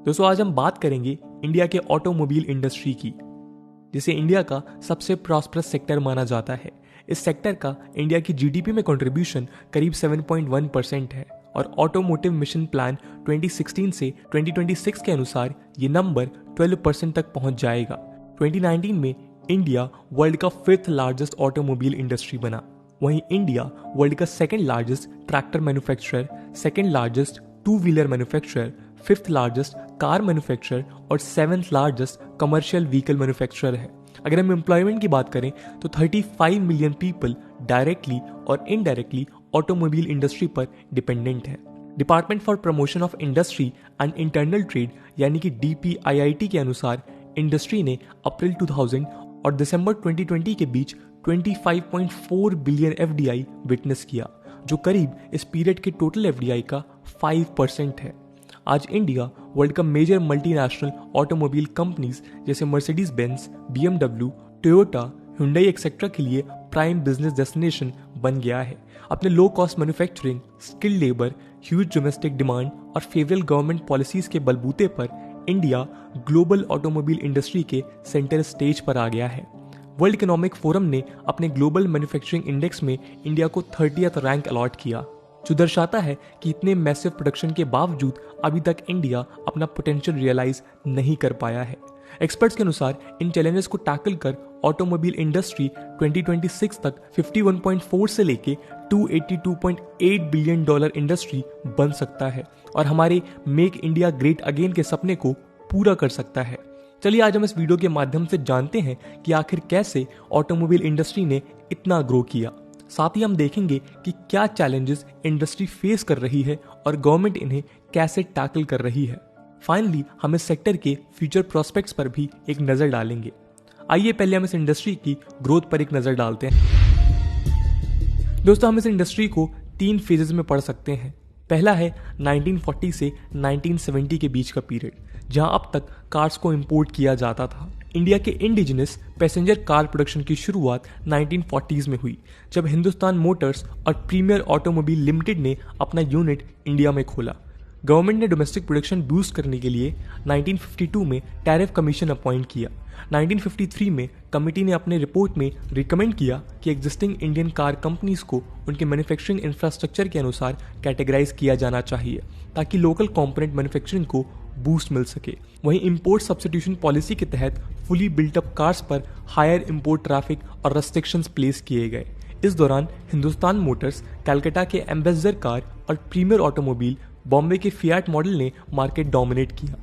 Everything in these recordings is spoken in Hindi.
दोस्तों आज हम बात करेंगे इंडिया के ऑटोमोबाइल इंडस्ट्री की, जिसे इंडिया का सबसे प्रॉस्परस सेक्टर माना जाता है। इस सेक्टर का इंडिया की जीडीपी में कंट्रीब्यूशन करीब 7.1% है और ऑटोमोटिव मिशन प्लान 2016 से 2026 के अनुसार ये नंबर 12% तक पहुंच जाएगा। 2019 में इंडिया वर्ल्ड का 5th लार्जेस्ट ऑटोमोबाइल इंडस्ट्री बना। वहीं इंडिया वर्ल्ड का 2nd largest tractor manufacturer, 2nd largest two wheeler manufacturer, 5th largest car manufacturer और 7th largest commercial vehicle manufacturer है। अगर हम एम्प्लॉयमेंट की बात करें तो 35 मिलियन पीपल डायरेक्टली और इनडायरेक्टली ऑटोमोबाइल इंडस्ट्री पर डिपेंडेंट है। Department for promotion of industry and internal trade यानी कि DPIIT के अनुसार इंडस्ट्री ने अप्रैल 2000 और दिसंबर 2020 के बीच 25.4 बिलियन FDI विटनेस किया, जो करीब इस पीरियड के टोटल FDI का 5% है। आज इंडिया वर्ल्ड का मेजर मल्टीनेशनल ऑटोमोबाइल कंपनीज जैसे Mercedes Benz, BMW, Toyota, Hyundai etcetera के लिए प्राइम बिजनेस डेस्टिनेशन बन गया है। अपने low cost manufacturing, skilled labour, huge domestic demand और फेवरेबल गवर्नमेंट पॉलिसीज के बलबूते पर इंडिया ग्लोबल ऑटोमोबाइल इंडस्ट्री के सेंटर स्टेज पर आ गया है। वर्ल्ड इकोनॉमिक फोरम ने अपने ग्लोबल मैन्युफैक्चरिंग इंडेक्स में इंडिया को 30th रैंक अलॉट किया, जो दर्शाता है कि इतने मैसिव प्रोडक्शन के बावजूद अभी तक इंडिया अपना पोटेंशियल रियलाइज नहीं कर पाया है। एक्सपर्ट्स के अनुसार इन चैलेंजेस को टैकल कर ऑटोमोबाइल इंडस्ट्री 2026 तक 51.4 से लेके $282.8 बिलियन इंडस्ट्री बन सकता है और हमारे मेक इंडिया ग्रेट अगेन के सपने को पूरा कर सकता है। चलिए आज हम इस वीडियो के माध्यम से जानते हैं कि आखिर कैसे ऑटोमोबाइल इंडस्ट्री ने इतना ग्रो किया। साथ ही हम देखेंगे कि क्या चैलेंजेस इंडस्ट्री फेस कर रही है और गवर्नमेंट इन्हें कैसे टैकल कर रही है। फाइनली हम इस सेक्टर के फ्यूचर प्रोस्पेक्ट्स पर भी एक नजर डालेंगे। आइए पहले हम इस इंडस्ट्री की ग्रोथ पर एक नजर डालते हैं। दोस्तों हम इस इंडस्ट्री को 3 फेजेस में पढ़ सकते हैं। पहला है 1940 से 1970 के बीच का पीरियड, जहां अब तक कार्स को इंपोर्ट किया जाता था। इंडिया के इंडिजिनस पैसेंजर कार प्रोडक्शन की शुरुआत 1940s में हुई, जब हिंदुस्तान मोटर्स और प्रीमियर ऑटोमोबाइल लिमिटेड ने अपना यूनिट इंडिया में खोला। गवर्नमेंट ने डोमेस्टिक प्रोडक्शन बूस्ट करने के लिए 1952 में टैरिफ कमीशन अपॉइंट किया। 1953 में कमिटी ने अपने रिपोर्ट में रिकमेंड किया कि एग्जिस्टिंग इंडियन कार कंपनीज को उनके मैन्युफैक्चरिंग इंफ्रास्ट्रक्चर के अनुसार कैटेगराइज किया जाना चाहिए, ताकि लोकल कंपोनेंट मैन्युफैक्चरिंग को बूस्ट मिल सके। वहीं इंपोर्ट सब्स्टिट्यूशन पॉलिसी के तहत फुली बिल्ट अप कार्स पर हायर इंपोर्ट ट्रैफिक और रेस्ट्रिक्शंस प्लेस किए गए। इस दौरान हिंदुस्तान मोटर्स, कलकत्ता के एम्बेसडर कार और प्रीमियर ऑटोमोबाइल, बॉम्बे के फिएट मॉडल ने मार्केट डोमिनेट किया।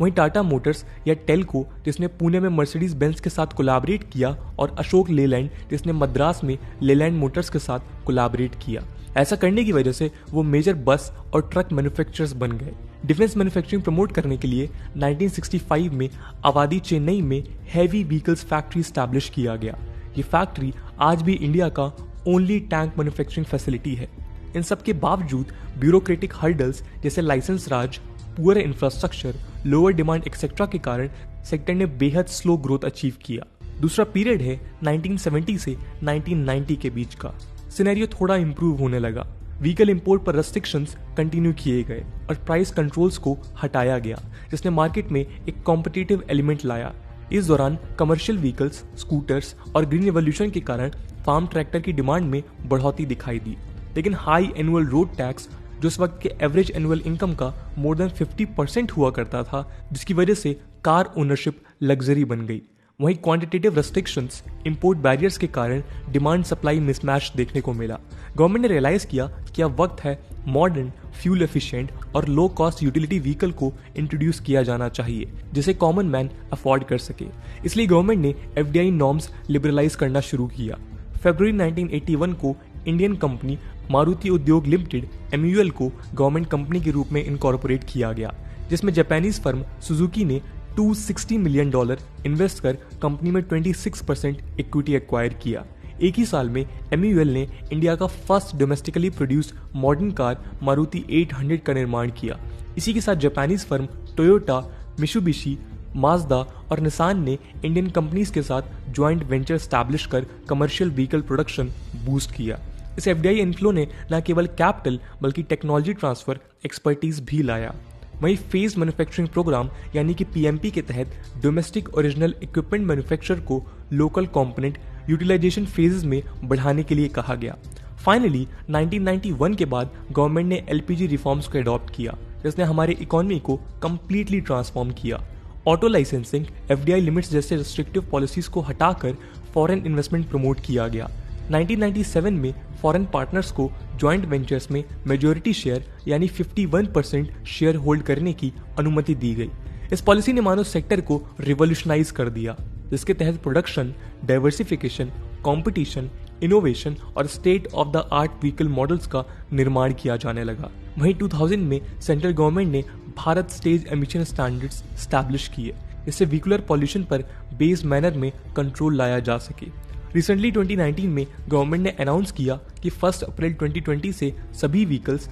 वहीं टाटा मोटर्स या टेल्को, जिसने पुणे में मर्सिडीज बेंज के साथ कोलैबोरेट किया, और अशोक लेलैंड, जिसने मद्रास में लेलैंड मोटर्स के साथ कोलैबोरेट किया। ऐसा करने की वजह से वो मेजर बस और ट्रक मैन्युफैक्चरर्स बन गए। डिफेंस मैन्युफैक्चरिंग प्रमोट करने के लिए 1965 में अवादी, चेन्नई में हैवी व्हीकल्स फैक्ट्री स्टैब्लिश किया गया। ये फैक्ट्री आज भी इंडिया का ओनली टैंक मैन्युफैक्चरिंग फैसिलिटी है। इन सब के बावजूद ब्यूरोक्रेटिक हर्डल्स जैसे licence raj, poor infrastructure, lower demand etcetera के कारण सेक्टर ने बेहद स्लो ग्रोथ अचीव किया। दूसरा पीरियड है 1970 से 1990 के बीच का। सिनेरियो थोड़ा इंप्रूव होने लगा। व्हीकल इंपोर्ट पर रेस्ट्रिक्शंस कंटिन्यू किए गए और प्राइस कंट्रोल्स को हटाया गया, जिसने मार्केट में एक कॉम्पिटिटिव एलिमेंट लाया। इस दौरान कमर्शियल व्हीकल्स, स्कूटर्स और ग्रीन रेवोल्यूशन के कारण फार्म ट्रैक्टर की डिमांड में बढ़ोतरी दिखाई दी। लेकिन हाई एनुअल रोड टैक्स, जो उस वक्त के एवरेज एनुअल इनकम का मोर देन 50% हुआ करता था, जिसकी वजह से कार ओनरशिप लग्जरी बन गई। वहीं क्वांटिटेटिव रेस्ट्रिक्शंस, इंपोर्ट बैरियर्स के कारण डिमांड सप्लाई मिसमैच देखने को मिला। गवर्नमेंट ने रियलाइज किया कि अब वक्त है मॉडर्न, फ्यूल एफिशिएंट और लो कॉस्ट यूटिलिटी व्हीकल को इंट्रोड्यूस किया जाना चाहिए, जिसे कॉमन मैन अफोर्ड कर सके। इसलिए गवर्नमेंट ने FDI नॉर्म्स लिबरलाइज करना शुरू किया। फरवरी 1981 को इंडियन कंपनी मारुति उद्योग लिमिटेड MUL को गवर्नमेंट कंपनी के रूप में इनकॉर्पोरेट किया गया, जिसमें जापानीज फर्म सुजुकी ने $260 मिलियन इन्वेस्ट कर कंपनी में 26% इक्विटी एक्वायर किया। एक ही साल में MUL ने इंडिया का first domestically produced modern car Maruti 800 का निर्माण किया। इसी के साथ Japanese firm Toyota, Mitsubishi, Mazda और निसान ने इंडियन कंपनीज के साथ ज्वाइंट वेंचर स्टैब्लिश कर कमर्शियल व्हीकल प्रोडक्शन बूस्ट किया। इस FDI इनफ्लो ने न केवल कैपिटल बल्कि टेक्नोलॉजी ट्रांसफर, एक्सपर्टीज भी लाया। वहीं फेज मैन्युफैक्चरिंग प्रोग्राम यानी कि पीएमपी के तहत डोमेस्टिक ओरिजिनल इक्विपमेंट मैन्युफैक्चरर को लोकल कंपोनेंट यूटिलाइजेशन फेजेस में बढ़ाने के लिए कहा गया। फाइनली 1991 के बाद गवर्नमेंट ने एलपीजी रिफॉर्म्स को अडॉप्ट किया, जिसने हमारे इकोनॉमी को कंप्लीटली ट्रांसफॉर्म किया। ऑटो लाइसेंसिंग, एफडीआई लिमिट्स जैसे रिस्ट्रिक्टिव पॉलिसीज को हटाकर फॉरेन इन्वेस्टमेंट प्रमोट किया गया। 1997 में फॉरेन पार्टनर्स को जॉइंट वेंचर्स में मेजॉरिटी शेयर यानी 51% शेयर होल्ड करने की अनुमति दी गई। इस पॉलिसी ने मानो सेक्टर को रिवॉल्यूशनाइज कर दिया, जिसके तहत प्रोडक्शन, डाइवर्सिफिकेशन, कंपटीशन, इनोवेशन और state of the art vehicle models का निर्माण किया जाने लगा। वहीं 2000 में सेंट्रल गवर्नमेंट ने Bharat stage emission standards establish किए, जिससे व्हीकुलर पॉल्यूशन पर बेस मैनर में कंट्रोल लाया जा सके। रिसेंटली 2019 में गवर्नमेंट ने अनाउंस किया कि 1 अप्रैल 2020 से सभी व्हीकल्स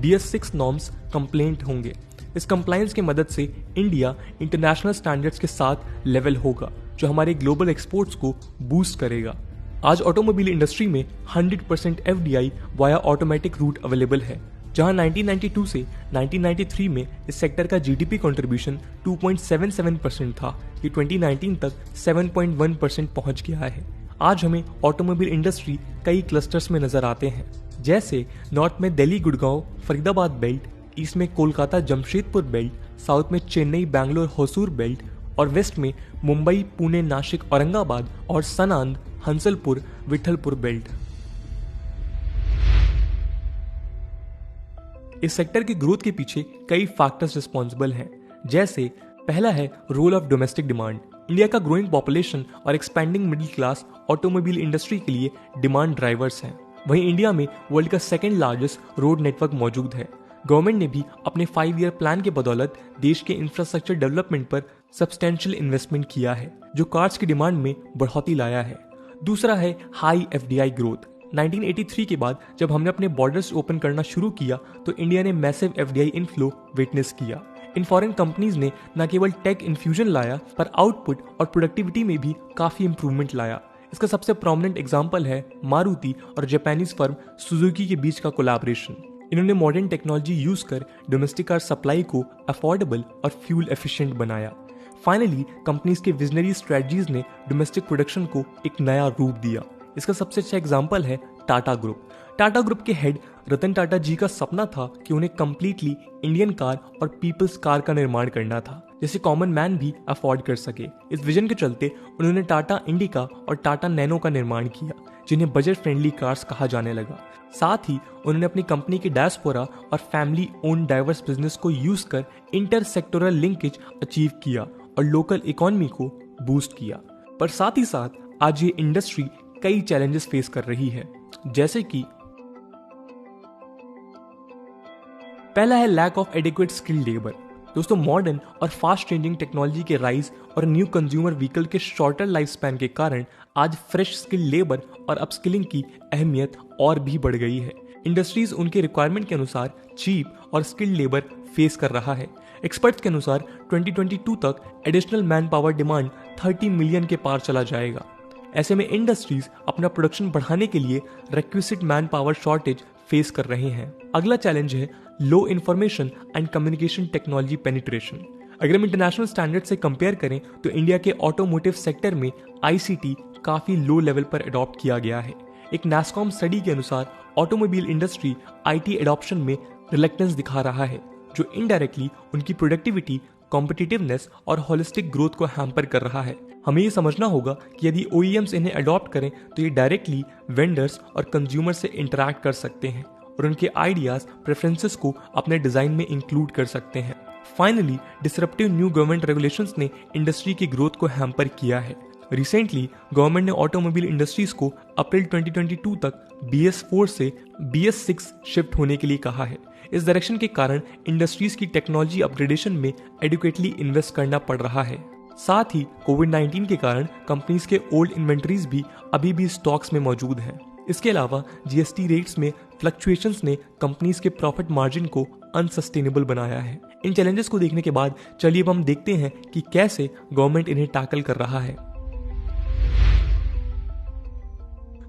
BS6 नॉर्म्स कंप्लेंट होंगे। इस कंप्लायंस की मदद से इंडिया इंटरनेशनल स्टैंडर्ड्स के साथ लेवल होगा, जो हमारे ग्लोबल एक्सपोर्ट्स को बूस्ट करेगा। आज ऑटोमोबाइल इंडस्ट्री में 100% FDI via automatic route available है, जहां 1992 से 1993 में इस सेक्टर का जीडीपी कंट्रीब्यूशन 2.77% था, ये 2019 तक 7.1% पहुंच गया है। आज हमें ऑटोमोबाइल इंडस्ट्री कई क्लस्टर्स में नजर आते हैं, जैसे नॉर्थ में दिल्ली गुड़गांव फरीदाबाद बेल्ट, ईस्ट में कोलकाता जमशेदपुर बेल्ट, साउथ में चेन्नई बैंगलोर होसूर बेल्ट और वेस्ट में मुंबई पुणे नासिक औरंगाबाद और सनांद हंसलपुर विठलपुर बेल्ट। इस सेक्टर की ग्रोथ के पीछे कई फैक्टर्स रिस्पॉन्सिबल हैं, जैसे पहला है role of domestic demand. India का ग्रोइंग पॉपुलेशन और expanding middle class automobile industry के लिए डिमांड ड्राइवर्स हैं। वहीं इंडिया में वर्ल्ड का सेकंड लार्जेस्ट रोड नेटवर्क मौजूद है। गवर्नमेंट ने भी अपने 5 ईयर प्लान के बदौलत देश के इंफ्रास्ट्रक्चर डेवलपमेंट पर सब्सटेंशियल इन्वेस्टमेंट किया है, जो कार्स की डिमांड में बढ़ोतरी लाया है। दूसरा है हाई FDI ग्रोथ। 1983 के बाद जब हमने अपने बॉर्डर्स ओपन करना शुरू किया तो इंडिया ने मैसिव FDI इनफ्लो विटनेस किया। इन फॉरेन कंपनीज ने न केवल टेक इन्फ्यूजन लाया, पर आउटपुट और प्रोडक्टिविटी में भी काफी इंप्रूवमेंट लाया। इसका सबसे प्रोमिनेंट एग्जांपल है मारुति और जापानीज फर्म सुजुकी के बीच का कोलैबोरेशन। इन्होंने मॉडर्न टेक्नोलॉजी यूज कर डोमेस्टिक कार सप्लाई को अफोर्डेबल और फ्यूल एफिशिएंट बनाया। फाइनली कंपनीज के विजनरी स्ट्रेटजीज ने डोमेस्टिक प्रोडक्शन को एक नया रूप दिया। इसका सबसे अच्छा एग्जांपल है टाटा ग्रुप। टाटा ग्रुप के हेड रतन टाटा जी का सपना था कि उन्हें कंप्लीटली इंडियन कार और पीपल्स कार का निर्माण करना था, जिसे कॉमन मैन भी अफोर्ड कर सके। इस विजन के चलते उन्होंने टाटा इंडिका और टाटा नैनो का निर्माण किया, जिन्हें बजट फ्रेंडली कार्स कहा जाने लगा। साथ ही उन्होंने अपनी कंपनी के डायस्पोरा और फैमिली ओन डाइवर्स बिजनेस को यूज कर इंटर सेक्टोरल लिंकेज अचीव किया और लोकल इकोनॉमी को बूस्ट किया। पर साथ ही साथ आज ये इंडस्ट्री कई चैलेंजेस फेस कर रही है, जैसे कि पहला है lack of adequate skill labour. दोस्तों, मॉडर्न और फास्ट चेंजिंग टेक्नोलॉजी के राइज और न्यू कंज्यूमर व्हीकल के शॉर्टर लाइफ स्पैन के कारण आज फ्रेश स्किल लेबर और अपस्किलिंग की अहमियत और भी बढ़ गई है। इंडस्ट्रीज उनके रिक्वायरमेंट के अनुसार चीप और स्किल्ड लेबर फेस कर रहा है। एक्सपर्ट्स के अनुसार 2022 तक additional man power demand 30 million के पार चला जाएगा। ऐसे में इंडस्ट्रीज अपना प्रोडक्शन बढ़ाने के लिए requisite man power shortage face कर रहे हैं। अगला चैलेंज है low information and communication technology penetration. अगर हम इंटरनेशनल स्टैंडर्ड से कंपेयर करें तो इंडिया के ऑटोमोटिव सेक्टर में ICT काफी लो लेवल पर अडॉप्ट किया गया है। एक NASSCOM स्टडी के अनुसार ऑटोमोबाइल इंडस्ट्री IT एडॉप्शन में रिलेक्टेंस दिखा रहा है, जो इनडायरेक्टली उनकी प्रोडक्टिविटी, कॉम्पिटिटिवनेस और होलिस्टिक ग्रोथ को हैम्पर कर रहा है। हमें ये समझना होगा कि यदि OEMs इन्हें अडॉप्ट करें तो ये डायरेक्टली वेंडर्स और कंज्यूमर से इंटरैक्ट कर सकते हैं और उनके आइडियाज, प्रेफरेंसेस को अपने डिजाइन में इंक्लूड कर सकते हैं। Finally, disruptive new government regulations ने इंडस्ट्री की ग्रोथ को हैम्पर किया है। रिसेंटली गवर्नमेंट ने ऑटोमोबाइल इंडस्ट्रीज को अप्रैल 2022 तक BS4 से BS6 शिफ्ट होने के लिए कहा है। इस डायरेक्शन के कारण इंडस्ट्रीज की टेक्नोलॉजी अपग्रेडेशन में एडिक्वेटली इन्वेस्ट करना पड़ रहा है। साथ ही कोविड-19 के कारण कंपनीज के ओल्ड इन्वेंटरीज भी अभी भी स्टॉक्स में मौजूद हैं। इसके अलावा GST रेट्स में फ्लक्चुएशंस ने कंपनीज के प्रॉफिट मार्जिन को अनसस्टेनेबल बनाया है। इन चैलेंजेस को देखने के बाद चलिए अब हम देखते हैं कि कैसे गवर्नमेंट इन्हें टैकल कर रहा है।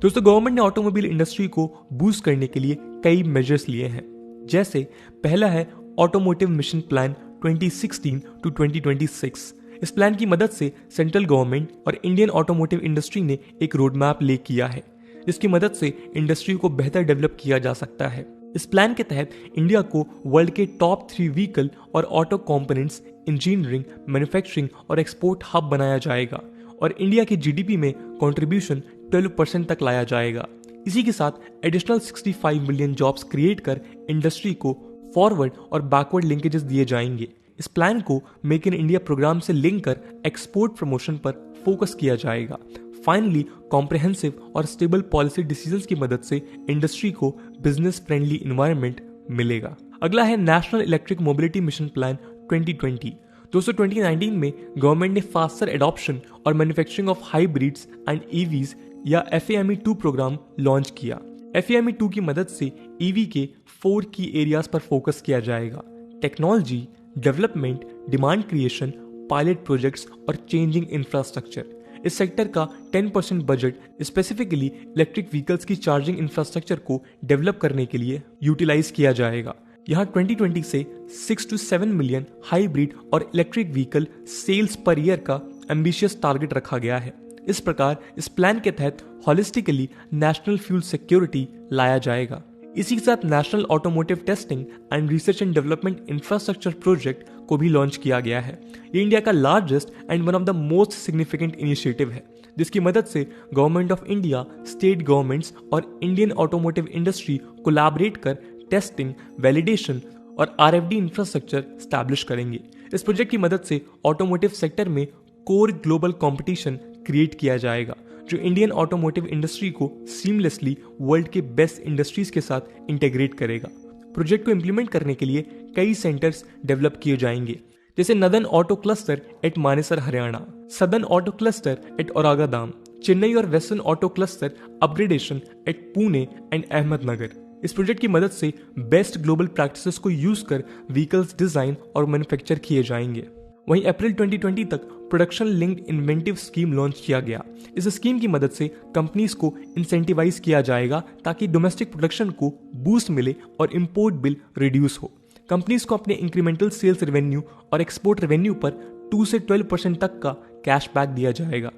दोस्तों, गवर्नमेंट ने ऑटोमोबाइल इंडस्ट्री को बूस्ट करने के लिए कई मेजर्स लिए हैं, जैसे पहला है ऑटोमोटिव मिशन प्लान 2016 to 2026। इस प्लान की मदद से सेंट्रल गवर्नमेंट और इंडियन ऑटोमोटिव इंडस्ट्री ने एक रोड मैप ले किया है, जिसकी मदद से इंडस्ट्री को बेहतर डेवलप किया जा सकता है। इस प्लान के तहत इंडिया को वर्ल्ड के टॉप 3 व्हीकल और ऑटो कंपोनेंट्स, इंजीनियरिंग, मैन्युफैक्चरिंग और एक्सपोर्ट हब बनाया जाएगा और इंडिया की जीडीपी में कंट्रीब्यूशन 12% तक लाया जाएगा। इसी के साथ एडिशनल 65 मिलियन जॉब्स क्रिएट कर इंडस्ट्री को फॉरवर्ड और बैकवर्ड लिंकेजेस दिए जाएंगे। इस प्लान को मेक इन इंडिया प्रोग्राम से लिंक कर एक्सपोर्ट प्रमोशन पर फोकस किया जाएगा। फाइनली, कॉम्प्रिहेंसिव और स्टेबल पॉलिसी डिसीजंस की मदद से इंडस्ट्री को बिजनेस फ्रेंडली इन्वायरमेंट मिलेगा। अगला है national electric mobility mission plan 2020। दोस्तों, 2019 में गवर्नमेंट ने फास्टर एडॉप्शन और manufacturing of hybrids and EVs या FAME2 प्रोग्राम लॉन्च किया। FAME2 की मदद से ईवी के 4 की एरियाज पर फोकस किया जाएगा: technology, development, demand creation, pilot projects और चेंजिंग इंफ्रास्ट्रक्चर। इस सेक्टर का 10% बजट स्पेसिफिकली इलेक्ट्रिक व्हीकल्स की चार्जिंग इंफ्रास्ट्रक्चर को डेवलप करने के लिए यूटिलाइज किया जाएगा। यहाँ 2020 से 6 to 7 मिलियन हाइब्रिड और electric vehicle sales per year का एम्बिशियस टारगेट रखा गया है। इस प्रकार इस प्लान के तहत हॉलिस्टिकली नेशनल फ्यूल सिक्योरिटी लाया जाएगा। इसी के साथ national automotive testing and research and development infrastructure project को भी लॉन्च किया गया है। ये इंडिया का largest and one of the most significant initiative है, जिसकी मदद से government of India, state governments और इंडियन ऑटोमोटिव इंडस्ट्री कोलैबोरेट कर टेस्टिंग, वैलिडेशन और RFD इंफ्रास्ट्रक्चर स्टैब्लिश करेंगे। इस प्रोजेक्ट की मदद से ऑटोमोटिव सेक्टर में कोर ग्लोबल कंपटीशन क्रिएट किया जाएगा, जो इंडियन ऑटोमोटिव इंडस्ट्री को सीमलेसली वर्ल्ड के बेस्ट इंडस्ट्रीज के साथ इंटीग्रेट करेगा। प्रोजेक्ट को इंप्लीमेंट करने के लिए कई सेंटर्स डेवलप किए जाएंगे, जैसे northern auto cluster at Manesar Haryana, southern auto cluster at Aurangabad, Chennai और western auto cluster upgradation at Pune and Ahmednagar. इस प्रोजेक्ट की मदद से बेस्ट ग्लोबल प्रैक्टिसेस को यूज कर व्हीकल्स डिजाइन और मैन्युफैक्चर किए जाएंगे। वहीं अप्रैल 2020 तक production linked incentive scheme launch किया गया। इस स्कीम की मदद से कंपनीज को इंसेंटिवाइज किया जाएगा ताकि डोमेस्टिक प्रोडक्शन को बूस्ट मिले और इंपोर्ट बिल रिड्यूस हो। कंपनीज को अपने इंक्रीमेंटल सेल्स रेवेन्यू और एक्सपोर्ट रेवेन्यू पर 2 से 12% तक का कैशबैक दिया जाएगा।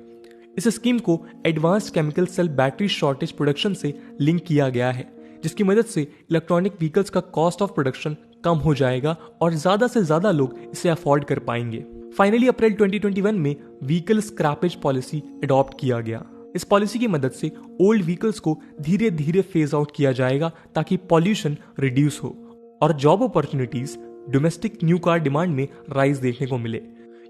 इस स्कीम को advanced chemical cell battery shortage production से लिंक किया गया है, जिसकी मदद से इलेक्ट्रॉनिक व्हीकल्स का कॉस्ट ऑफ प्रोडक्शन कम हो जाएगा और ज्यादा से ज्यादा लोग इसे अफोर्ड कर पाएंगे। फाइनली अप्रैल 2021 में व्हीकल स्क्रैपेज पॉलिसी अडॉप्ट किया गया। इस पॉलिसी की मदद से ओल्ड व्हीकल्स को धीरे धीरे फेज आउट किया जाएगा ताकि पॉल्यूशन रिड्यूस हो और job opportunities domestic new car demand में राइज देखने को मिले।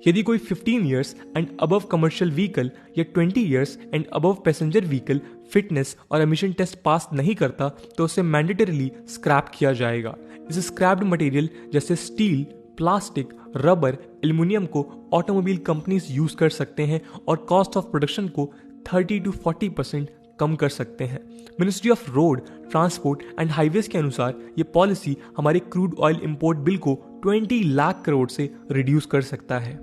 यदि कोई 15 years and above commercial vehicle या 20 years and above passenger vehicle fitness और एमिशन टेस्ट पास नहीं करता तो उसे मैंडेटरीली स्क्रैप किया जाएगा। इस स्क्रैप्ड मटेरियल जैसे स्टील, प्लास्टिक, रबर, एल्युमिनियम को ऑटोमोबाइल कंपनीज यूज कर सकते हैं और कॉस्ट ऑफ प्रोडक्शन को 30 to 40% कम कर सकते हैं। Ministry of road, transport and highways के अनुसार ये पॉलिसी हमारे क्रूड ऑयल इंपोर्ट बिल को 20 लाख करोड़ से रिड्यूस कर सकता है।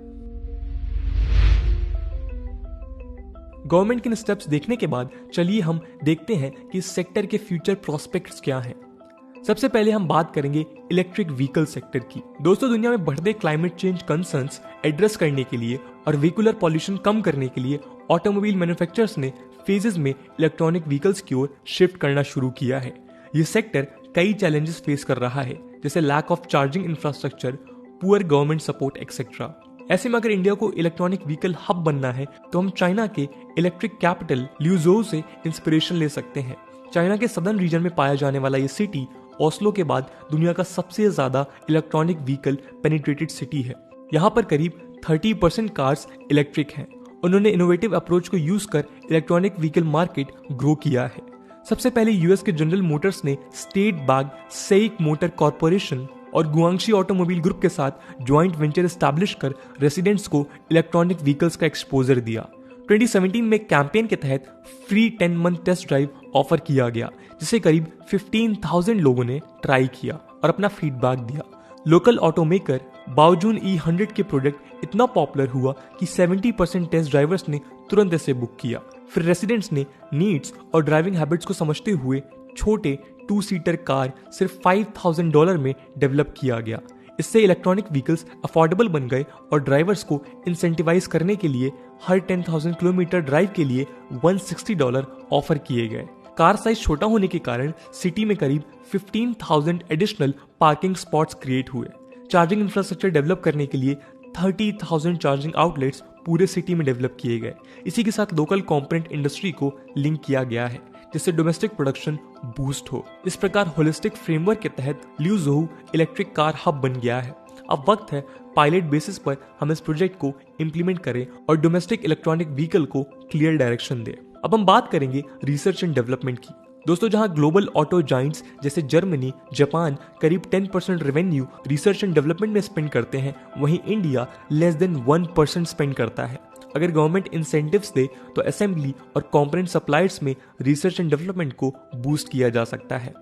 गवर्नमेंट के स्टेप्स देखने के बाद चलिए हम देखते हैं कि इस सेक्टर के फ्यूचर प्रोस्पेक्ट्स क्या हैं। सबसे पहले हम बात करेंगे इलेक्ट्रिक व्हीकल सेक्टर की। दोस्तों, दुनिया में बढ़ते क्लाइमेट चेंज कंसर्न्स एड्रेस करने के लिए और व्हीकुलर पॉल्यूशन कम करने के लिए ऑटोमोबाइल मैन्युफैक्चरर्स ने फेजेस में इलेक्ट्रॉनिक व्हीकल्स की ओर शिफ्ट करना शुरू किया है। ये सेक्टर कई चैलेंजेस फेस कर रहा है, जैसे lack of charging infrastructure, poor government support etcetera. ऐसे में अगर इंडिया को इलेक्ट्रॉनिक व्हीकल हब बनना है तो हम चाइना के इलेक्ट्रिक कैपिटल ल्यूजोउ से इंस्पिरेशन ले सकते हैं। चाइना के सदर्न रीजन में पाया जाने वाला ये सिटी ओस्लो के बाद दुनिया का सबसे ज्यादा इलेक्ट्रॉनिक व्हीकल पेनिट्रेटेड सिटी है। यहाँ पर करीब 30% कार्स इलेक्ट्रिक हैं। उन्होंने इनोवेटिव अप्रोच को यूज कर इलेक्ट्रॉनिक व्हीकल मार्केट ग्रो किया है। सबसे पहले यूएस के जनरल मोटर्स ने state bag SAIC motor corporation और गुआंगशी ऑटोमोबाइल ग्रुप के साथ ज्वाइंट वेंचर एस्टैब्लिश कर रेसिडेंट्स को इलेक्ट्रॉनिक व्हीकल्स का एक्सपोजर दिया। 2017 में कैंपेन के तहत free 10 month test drive offer किया गया, जिसे करीब 15,000 लोगों ने ट्राई किया और अपना फीडबैक दिया। लोकल ऑटोमेकर बाओजून E100 के प्रोडक्ट इतना पॉपुलर हुआ कि 70% टेस्ट ड्राइवर्स ने तुरंत इसे बुक किया। फिर रेसिडेंट्स ने नीड्स और ड्राइविंग हैबिट्स को समझते हुए छोटे 2 सीटर कार सिर्फ $5,000 में डेवलप किया गया। इससे इलेक्ट्रॉनिक व्हीकल्स अफोर्डेबल बन गए और ड्राइवर्स को इंसेंटिवाइज करने के लिए हर 10,000 किलोमीटर ड्राइव के लिए $160 ऑफर किए गए। कार साइज छोटा होने के कारण सिटी में करीब 15,000 एडिशनल पार्किंग स्पॉट्स क्रिएट हुए। चार्जिंग इंफ्रास्ट्रक्चर डेवलप करने के लिए 30,000 चार्जिंग आउटलेट्स पूरे सिटी में डेवलप किए गए। इसी के साथ लोकल कंपोनेंट इंडस्ट्री को लिंक किया गया है जिससे डोमेस्टिक प्रोडक्शन बूस्ट हो। इस प्रकार होलिस्टिक फ्रेमवर्क के तहत ल्यूजोहू इलेक्ट्रिक कार हब बन गया है। अब वक्त है पायलट बेसिस पर हम इस प्रोजेक्ट को इम्प्लीमेंट करें और डोमेस्टिक इलेक्ट्रॉनिक व्हीकल को क्लियर डायरेक्शन दें। अब हम बात करेंगे रिसर्च एंड डेवलपमेंट की। दोस्तों, जहां ग्लोबल ऑटो जाइंट्स जैसे जर्मनी, जापान करीब 10% रेवेन्यू रिसर्च एंड डेवलपमेंट में स्पेंड करते हैं, वहीं इंडिया लेस देन 1% स्पेंड करता है। अगर गवर्नमेंट इंसेंटिव्स दे तो असेंबली और कंपोनेंट सप्लायर्स में रिसर्च एंड डेवलपमेंट को बूस्ट किया जा सकता है।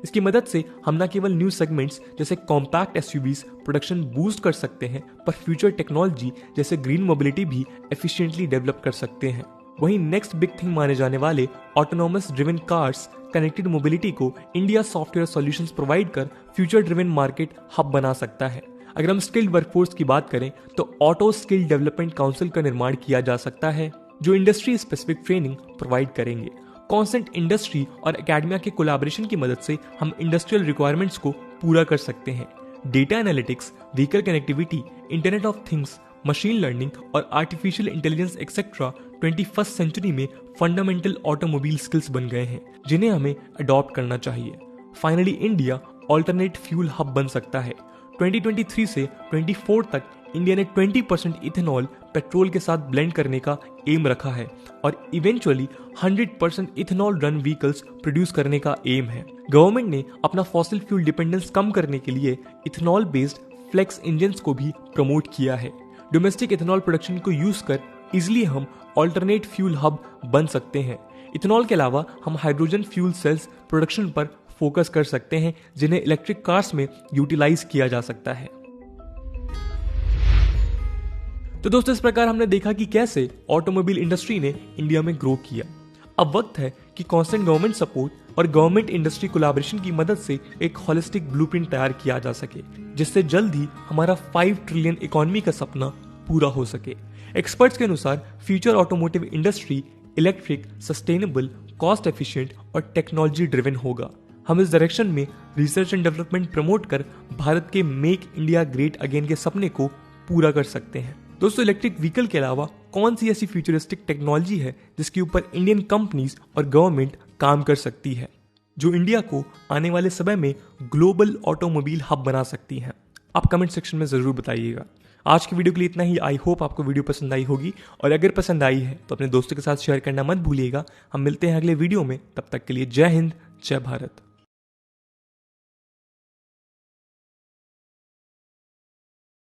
इसकी मदद से हम न केवल न्यू सेगमेंट्स जैसे कॉम्पैक्ट एसयूवीज प्रोडक्शन बूस्ट कर सकते हैं, पर फ्यूचर टेक्नोलॉजी जैसे ग्रीन मोबिलिटी भी एफिशिएंटली डेवलप कर सकते हैं। वहीं नेक्स्ट बिग थिंग माने जाने वाले autonomous driven cars connected mobility को इंडिया सॉफ्टवेयर सॉल्यूशंस प्रोवाइड कर फ्यूचर ड्रिवन मार्केट हब बना सकता है। अगर हम स्किल्ड वर्कफोर्स की बात करें तो ऑटो स्किल डेवलपमेंट काउंसिल का निर्माण किया जा सकता है जो इंडस्ट्री स्पेसिफिक ट्रेनिंग प्रोवाइड करेंगे। कॉन्सेंट इंडस्ट्री और एकेडमिया के कोलैबोरेशन की मदद से हम इंडस्ट्रियल रिक्वायरमेंट्स को पूरा कर सकते हैं। Data analytics, vehicle connectivity, internet of things, machine learning और artificial intelligence etcetera 21st century में फंडामेंटल ऑटोमोबाइल स्किल्स बन गए हैं जिन्हें हमें अडॉप्ट करना चाहिए। Finally India alternate fuel hub बन सकता है। 2023 से 24 तक इंडिया ने 20% इथेनॉल पेट्रोल के साथ ब्लेंड करने का एम रखा है और eventually 100% ethanol run vehicles produce करने का एम है। गवर्नमेंट ने अपना फॉसिल फ्यूल डिपेंडेंस कम करने के लिए इथेनॉल बेस्ड फ्लेक्स इंजन्स को भी प्रमोट किया है। डोमेस्टिक इथेनॉल प्रोडक्शन को यूज कर इजिली हम ऑल्टरनेट फ्यूल हब बन सकते हैं। इथेनॉल के अलावा हम हाइड्रोजन फ्यूल सेल्स प्रोडक्शन पर फोकस कर सकते हैं जिन्हें इलेक्ट्रिक कार्स में यूटिलाइज किया जा सकता है। तो दोस्तों, इस प्रकार हमने देखा कि कैसे ऑटोमोबाइल इंडस्ट्री ने इंडिया में ग्रो किया। अब वक्त है कि कांस्टेंट गवर्नमेंट सपोर्ट और गवर्नमेंट इंडस्ट्री कोलैबोरेशन की मदद से एक होलिस्टिक ब्लूप्रिंट तैयार किया जा सके जिससे जल्द ही हमारा 5 ट्रिलियन इकोनॉमी का सपना पूरा हो सके। एक्सपर्ट्स के अनुसार future automotive industry electric, sustainable, cost efficient और टेक्नोलॉजी ड्रिवन होगा। हम इस डायरेक्शन में रिसर्च एंड डेवलपमेंट प्रमोट कर भारत के मेक इंडिया ग्रेट अगेन के सपने को पूरा कर सकते हैं। दोस्तों, इलेक्ट्रिक व्हीकल के अलावा कौन सी ऐसी फ्यूचरिस्टिक टेक्नोलॉजी है जिसके ऊपर इंडियन कंपनीज और गवर्नमेंट काम कर सकती है जो इंडिया को आने वाले समय में ग्लोबल ऑटोमोबाइल हब बना सकती है? आप कमेंट सेक्शन में जरूर बताइएगा। आज की वीडियो के लिए इतना ही। आई होप आपको वीडियो पसंद आई होगी और अगर पसंद आई है तो अपने दोस्तों के साथ शेयर करना मत भूलिएगा। हम मिलते हैं अगले वीडियो में, तब तक के लिए जय हिंद, जय भारत।